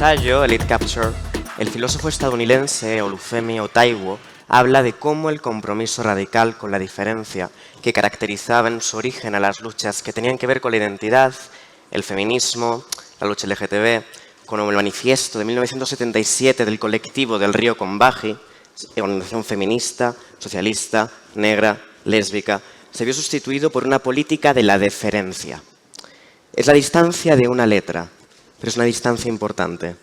ensayo, Elite Capture, el filósofo estadounidense Olufemi Otaiwo habla de cómo el compromiso radical con la diferencia que caracterizaba en su origen a las luchas que tenían que ver con la identidad, el feminismo, la lucha LGTB, como el manifiesto de 1977 del colectivo del Río Combahee, organización feminista, socialista, negra, lésbica, se vio sustituido por una política de la deferencia. Es la distancia de una letra, pero es una distancia importante.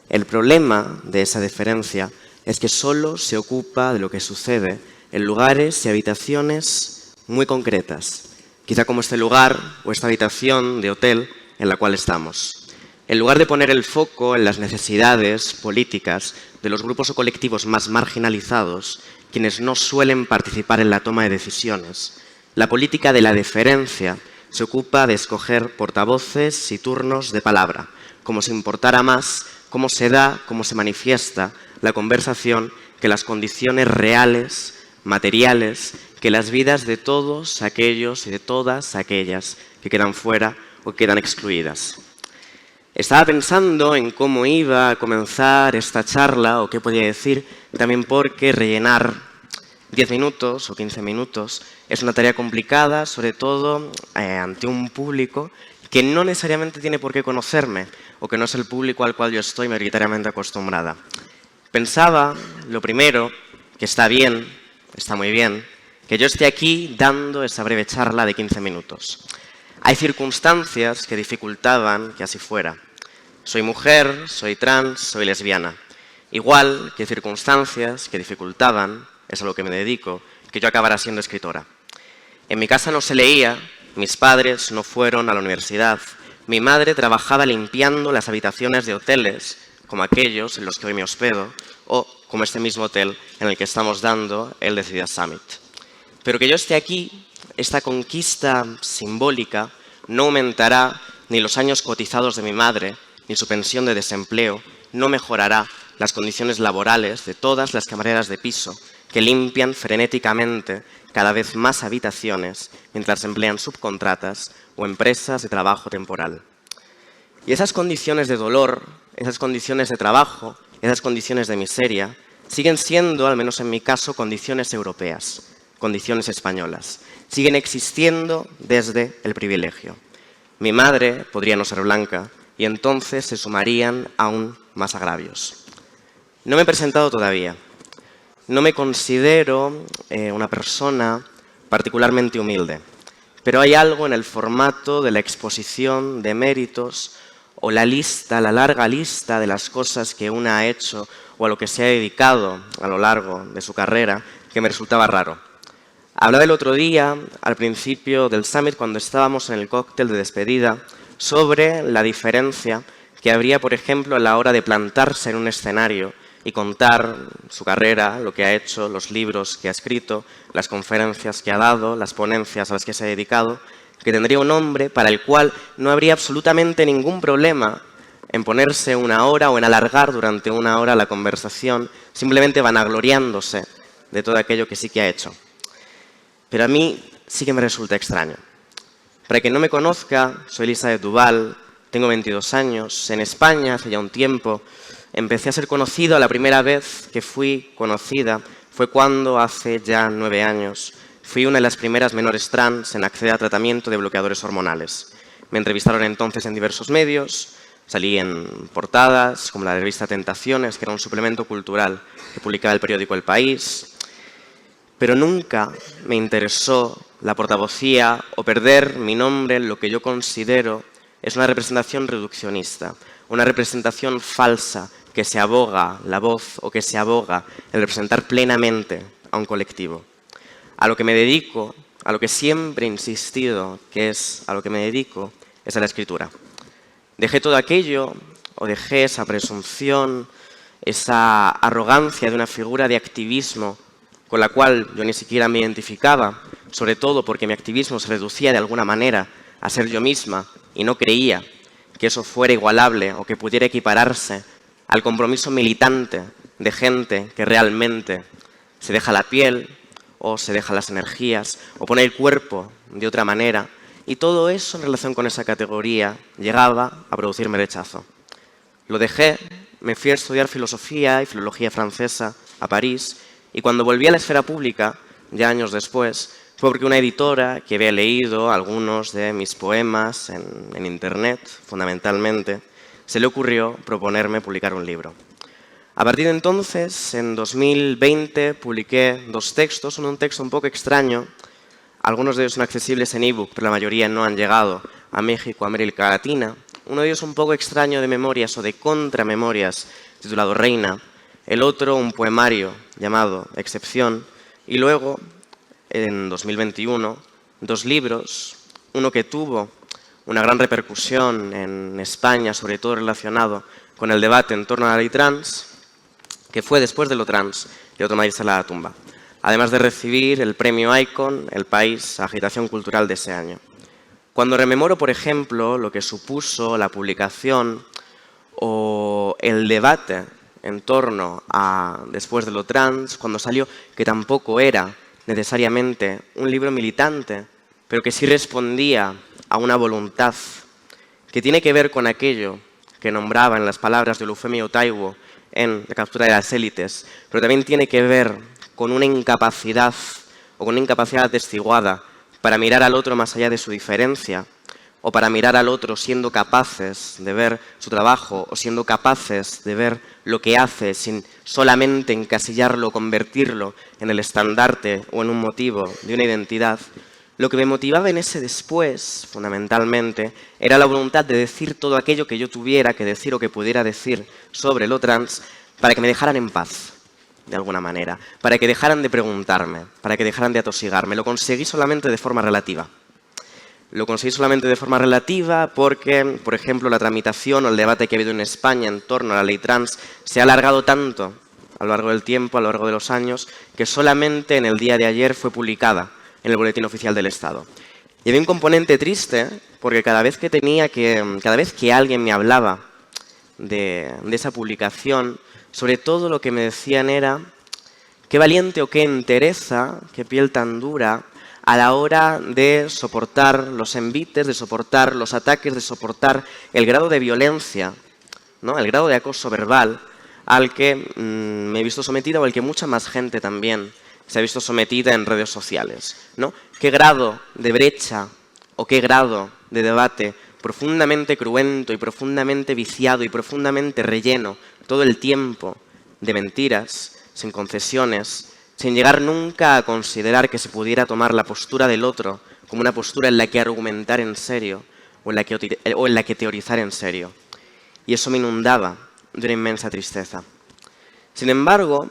El problema de esa deferencia es que solo se ocupa de lo que sucede en lugares y habitaciones muy concretas, quizá como este lugar o esta habitación de hotel en la cual estamos. En lugar de poner el foco en las necesidades políticas de los grupos o colectivos más marginalizados, quienes no suelen participar en la toma de decisiones, la política de la deferencia se ocupa de escoger portavoces y turnos de palabra, como si importara más cómo se da, cómo se manifiesta la conversación que las condiciones reales, materiales, que las vidas de todos aquellos y de todas aquellas que quedan fuera o quedan excluidas. Estaba pensando en cómo iba a comenzar esta charla o qué podía decir, también porque rellenar 10 minutos o 15 minutos es una tarea complicada, sobre todo ante un público que no necesariamente tiene por qué conocerme o que no es el público al cual yo estoy mayoritariamente acostumbrada. Pensaba, lo primero, que está bien, está muy bien, que yo esté aquí dando esa breve charla de 15 minutos. Hay circunstancias que dificultaban que así fuera. Soy mujer, soy trans, soy lesbiana. Igual que circunstancias que dificultaban, es a lo que me dedico, que yo acabara siendo escritora. En mi casa no se leía, mis padres no fueron a la universidad, mi madre trabajaba limpiando las habitaciones de hoteles, como aquellos en los que hoy me hospedo, o como este mismo hotel en el que estamos dando el Decididas Summit. Pero que yo esté aquí, esta conquista simbólica, no aumentará ni los años cotizados de mi madre, ni su pensión de desempleo, no mejorará las condiciones laborales de todas las camareras de piso que limpian frenéticamente cada vez más habitaciones mientras emplean subcontratas o empresas de trabajo temporal. Y esas condiciones de dolor, esas condiciones de trabajo, esas condiciones de miseria, siguen siendo, al menos en mi caso, condiciones europeas, condiciones españolas. Siguen existiendo desde el privilegio. Mi madre podría no ser blanca y entonces se sumarían aún más agravios. No me he presentado todavía. No me considero una persona particularmente humilde, pero hay algo en el formato de la exposición de méritos o la larga lista de las cosas que una ha hecho o a lo que se ha dedicado a lo largo de su carrera que me resultaba raro. Hablaba el otro día, al principio del Summit, cuando estábamos en el cóctel de despedida, sobre la diferencia que habría, por ejemplo, a la hora de plantarse en un escenario y contar su carrera, lo que ha hecho, los libros que ha escrito, las conferencias que ha dado, las ponencias a las que se ha dedicado, que tendría un hombre para el cual no habría absolutamente ningún problema en ponerse una hora o en alargar durante una hora la conversación, simplemente vanagloriándose de todo aquello que sí que ha hecho. Pero a mí sí que me resulta extraño. Para quien no me conozca, soy Elizabeth Duval, tengo 22 años, en España hace ya un tiempo. Empecé a ser conocido, la primera vez que fui conocida fue cuando hace ya 9 años fui una de las primeras menores trans en acceder a tratamiento de bloqueadores hormonales. Me entrevistaron entonces en diversos medios, salí en portadas como la revista Tentaciones, que era un suplemento cultural que publicaba el periódico El País, pero nunca me interesó la portavocía o perder mi nombre en lo que yo considero es una representación reduccionista, una representación falsa que se aboga la voz o que se aboga el representar plenamente a un colectivo. A lo que me dedico, a lo que siempre he insistido que es a lo que me dedico, es a la escritura. Dejé todo aquello, o dejé esa presunción, esa arrogancia de una figura de activismo con la cual yo ni siquiera me identificaba, sobre todo porque mi activismo se reducía de alguna manera a ser yo misma y no creía que eso fuera igualable o que pudiera equipararse al compromiso militante de gente que realmente se deja la piel o se deja las energías o pone el cuerpo de otra manera. Y todo eso en relación con esa categoría llegaba a producirme rechazo. Lo dejé, me fui a estudiar filosofía y filología francesa a París, y cuando volví a la esfera pública, ya años después, fue porque una editora que había leído algunos de mis poemas en internet, fundamentalmente, se le ocurrió proponerme publicar un libro. A partir de entonces, en 2020, publiqué 2 textos, un texto un poco extraño. Algunos de ellos son accesibles en ebook, pero la mayoría no han llegado a México, América Latina. Uno de ellos un poco extraño de memorias o de contramemorias, titulado Reina. El otro, un poemario llamado Excepción. Y luego, en 2021, 2 libros. Uno que tuvo una gran repercusión en España, sobre todo relacionado con el debate en torno a la ley trans, que fue Después de lo trans, y otro, Madrid a la tumba. Además de recibir el premio Icon, el país, agitación cultural de ese año. Cuando rememoro, por ejemplo, lo que supuso la publicación o el debate en torno a Después de lo trans, cuando salió, que tampoco era necesariamente un libro militante, pero que sí respondía a una voluntad que tiene que ver con aquello que nombraba en las palabras de Olufemi Otaiwo en La captura de las élites, pero también tiene que ver con una incapacidad o con una incapacidad atestiguada para mirar al otro más allá de su diferencia, o para mirar al otro siendo capaces de ver su trabajo o siendo capaces de ver lo que hace sin solamente encasillarlo, convertirlo en el estandarte o en un motivo de una identidad. Lo que me motivaba en ese después, fundamentalmente, era la voluntad de decir todo aquello que yo tuviera que decir o que pudiera decir sobre lo trans para que me dejaran en paz, de alguna manera, para que dejaran de preguntarme, para que dejaran de atosigarme. Lo conseguí solamente de forma relativa. Lo conseguí solamente de forma relativa porque, por ejemplo, la tramitación o el debate que ha habido en España en torno a la ley trans se ha alargado tanto a lo largo del tiempo, a lo largo de los años, que solamente en el día de ayer fue publicada en el Boletín Oficial del Estado. Y había un componente triste porque cada vez que alguien me hablaba de esa publicación, sobre todo lo que me decían era qué valiente o qué entereza, qué piel tan dura a la hora de soportar los envites, de soportar los ataques, de soportar el grado de violencia, ¿no? El grado de acoso verbal al que me he visto sometida o al que mucha más gente también se ha visto sometida en redes sociales, ¿no? ¿Qué grado de brecha o qué grado de debate profundamente cruento y profundamente viciado y profundamente relleno todo el tiempo de mentiras, sin concesiones, sin llegar nunca a considerar que se pudiera tomar la postura del otro como una postura en la que argumentar en serio o en la que teorizar en serio? Y eso me inundaba de una inmensa tristeza. Sin embargo,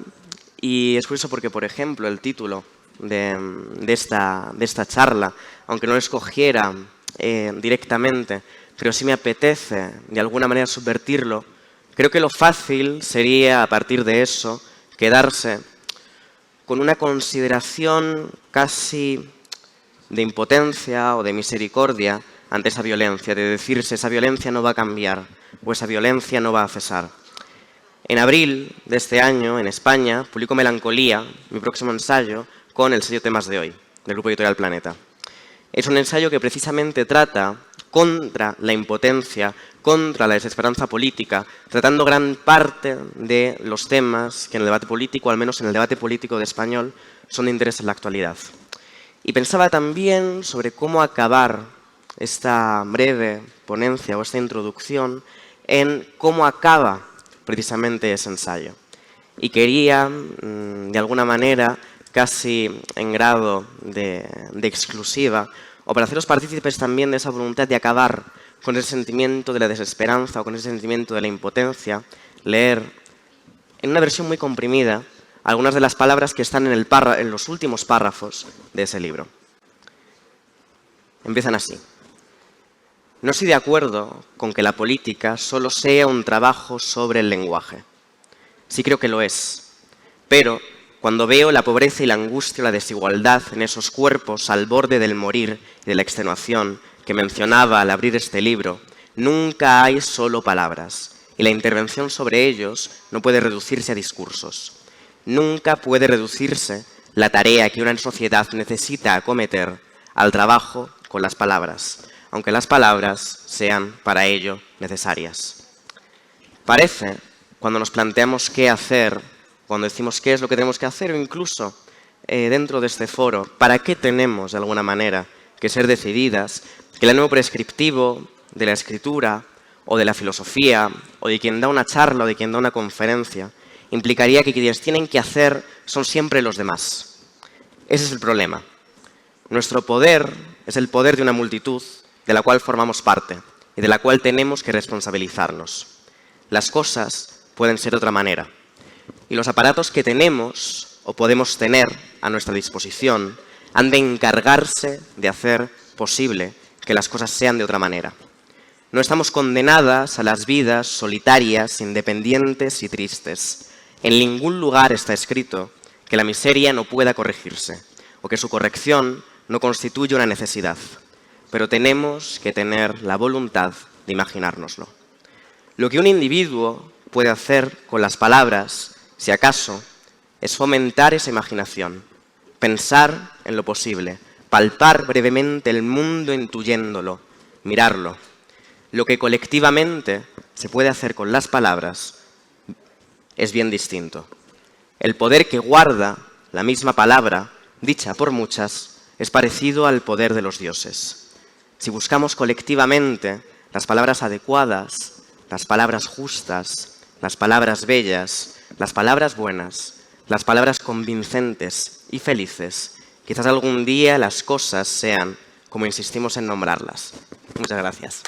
y es curioso porque, por ejemplo, el título de esta charla, aunque no lo escogiera directamente, pero sí me apetece de alguna manera subvertirlo, creo que lo fácil sería, a partir de eso, quedarse con una consideración casi de impotencia o de misericordia ante esa violencia, de decirse esa violencia no va a cambiar o esa violencia no va a cesar. En abril de este año, en España, publico Melancolía, mi próximo ensayo, con el sello Temas de Hoy, del Grupo Editorial Planeta. Es un ensayo que precisamente trata contra la impotencia, contra la desesperanza política, tratando gran parte de los temas que en el debate político, al menos en el debate político de español, son de interés en la actualidad. Y pensaba también sobre cómo acabar esta breve ponencia o esta introducción en cómo acaba precisamente ese ensayo. Y quería, de alguna manera, casi en grado de exclusiva, o para haceros partícipes también de esa voluntad de acabar con ese sentimiento de la desesperanza o con ese sentimiento de la impotencia, leer en una versión muy comprimida algunas de las palabras que están en los últimos párrafos de ese libro. Empiezan así. No estoy de acuerdo con que la política solo sea un trabajo sobre el lenguaje. Sí creo que lo es, pero cuando veo la pobreza y la angustia, la desigualdad en esos cuerpos al borde del morir y de la extenuación que mencionaba al abrir este libro, nunca hay solo palabras, y la intervención sobre ellos no puede reducirse a discursos. Nunca puede reducirse la tarea que una sociedad necesita acometer al trabajo con las palabras, aunque las palabras sean para ello necesarias. Parece, cuando nos planteamos qué hacer, cuando decimos qué es lo que tenemos que hacer, o incluso dentro de este foro, para qué tenemos, de alguna manera, que ser decididas, que el ánimo prescriptivo de la escritura, o de la filosofía, o de quien da una charla, o de quien da una conferencia, implicaría que quienes tienen que hacer son siempre los demás. Ese es el problema. Nuestro poder es el poder de una multitud de la cual formamos parte y de la cual tenemos que responsabilizarnos. Las cosas pueden ser de otra manera. Y los aparatos que tenemos o podemos tener a nuestra disposición han de encargarse de hacer posible que las cosas sean de otra manera. No estamos condenadas a las vidas solitarias, independientes y tristes. En ningún lugar está escrito que la miseria no pueda corregirse o que su corrección no constituye una necesidad. Pero tenemos que tener la voluntad de imaginárnoslo. Lo que un individuo puede hacer con las palabras, si acaso, es fomentar esa imaginación, pensar en lo posible, palpar brevemente el mundo intuyéndolo, mirarlo. Lo que colectivamente se puede hacer con las palabras es bien distinto. El poder que guarda la misma palabra, dicha por muchas, es parecido al poder de los dioses. Si buscamos colectivamente las palabras adecuadas, las palabras justas, las palabras bellas, las palabras buenas, las palabras convincentes y felices, quizás algún día las cosas sean como insistimos en nombrarlas. Muchas gracias.